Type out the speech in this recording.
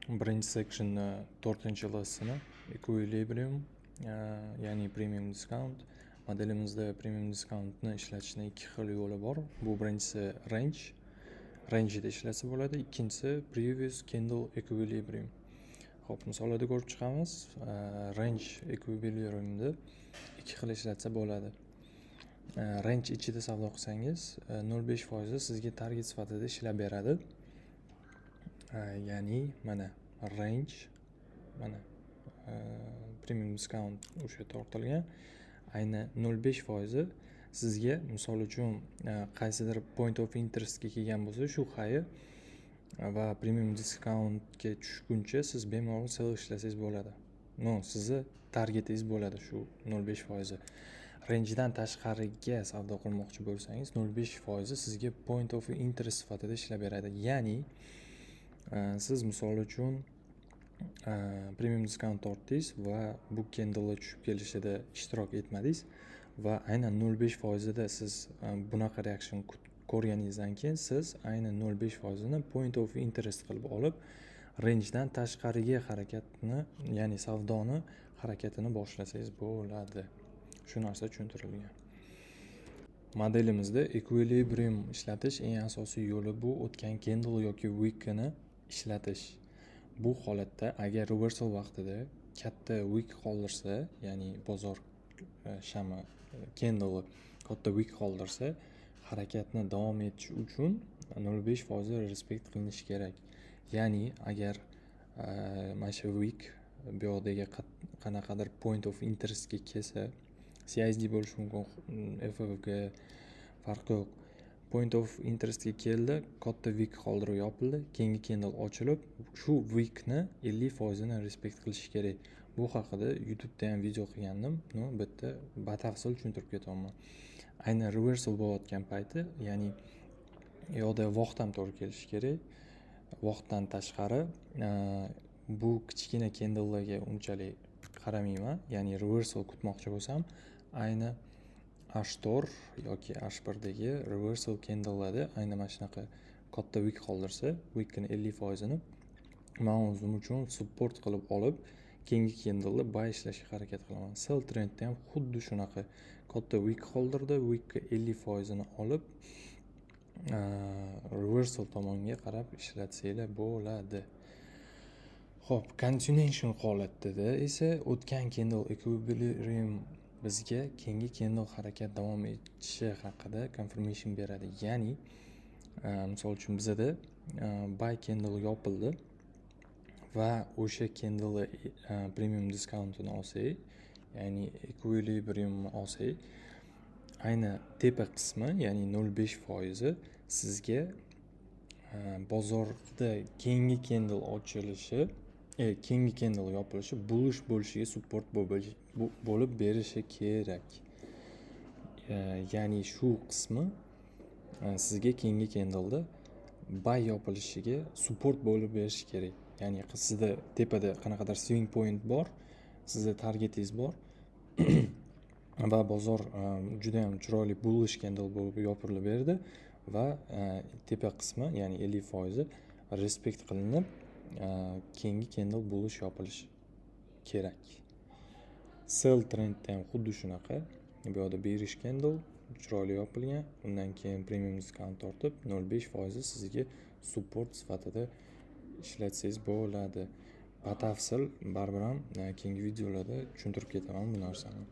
Birinchi sectionni 4-lessini Equilibrium, ya'ni premium discount. Modelimizda premium discountni ishlatishning ikki xil yo'li bor. Bu birinchisi range'da ishlatsa bo'ladi. Ikkinchisi previous candle equilibrium. Xo'p, misollarda ko'rib chiqamiz. Range equilibriumni ikki xil ishlatsa bo'ladi. Range ichida savdo qilsangiz 0.5% sizga target sifatida ishlab beradi. Ya'ni mana range, mana premium discount o'sha tortilgan. Ayni 0.5% sizga misol uchun qaysidir point of interestga kelgan bo'lsa, shu hayi va premium discountga tushguncha siz bemalol sell ishlasangiz bo'ladi. Sizni targetingiz bo'ladi shu 0.5%. Rangedan tashqariga savdo qilmoqchi bo'lsangiz 0.5% sizga point of interest sifatida ishlab beradi. Ya'ni siz misol uchun premium discount tortdingiz va bu candle tushib kelishida ishtirok etmadingiz va aynan 0.5% da siz bunaqa reaction ko'rganingizdan keyin siz aynan 0.5% ni point of interest qilib olib rangedan tashqariga harakatni, ya'ni savdoni harakatini boshlasangiz bo'ladi. Shu narsa tushuntirilgan. Modelimizda equilibrium ishlatish eng asosiy yo'li bu o'tgan candle yoki wickni ishlatish. Bu holatda agar reversal vaqtida katta wick qoldirsa, ya'ni bozor shami candle katta wick qoldirsa, harakatni davom etish uchun 0.5% respekt qilinishi kerak. Ya'ni agar mana shu wick bu yoqdagi qanaqadir point of interestga kelsa, CISD bo'lishi mumkin, FFG farqi yo'q. Point of interestga keldi, katta wick qoldirib yopildi, keyingi candle ochilib, shu wickni 50% ni respekt qilish kerak. Bu haqida YouTube'da ham video qilgandim. Bitta batafsil tushuntirib ketaman. Aynan reversal bo'layotgan payti, ya'ni yo'qda vaqt ham to'g'ri kelishi kerak. Vaqtdan tashqari bu kichkina candlelarga unchalik qaramayman. Ya'ni reversal kutmoqchi bo'lsam, ayni H4 yoki H1dagi reversal candlelarda ayni mana shunaqa katta wick qoldirsa, wickni 50% ni men o'zim uchun support qilib olib, keyingi candle buy ishlashga harakat qilaman. Sell trendda ham xuddi shunaqa katta wick qoldirdi, wickni 50% ni olib reversal tomonga qarab ishlatsanglar bo'ladi. Xo'p, continuation holatida esa o'tgan candle equilibrium bizga keyingi candle harakat davom etishi haqida confirmation beradi. Ya'ni misol uchun bizda buy candle yopildi va o'sha candle premium discountini olsak, ya'ni equilibriumni olsak, ayni tepa qismi, ya'ni 0.5% sizga bozorda keyingi candle ochilishi, keyingi candle yopilishi bullish bo'lishiga support bo'lib berishi kerak. Ya'ni shu qismi sizga keyingi candleda buy yopilishiga support bo'lib berishi kerak. Ya'ni sizda tepada qanaqadir swing point bor, sizda targetingiz bor va bozor juda ham chiroyli bullish candle bo'lib yopirilib berdi va tepa qismi, ya'ni 50% respekt qilinib keyingi candle bullish yopilishi kerak. Sell trendda ham xuddi shunaqa. Bu yerda bearish candle chiroyli yopilgan, undan keyin premium discount tortib 0.5% sizga support sifatida ishlatsangiz bo'ladi. Batafsil baribir ham keyingi videolarda tushuntirib ketaman bu narsani.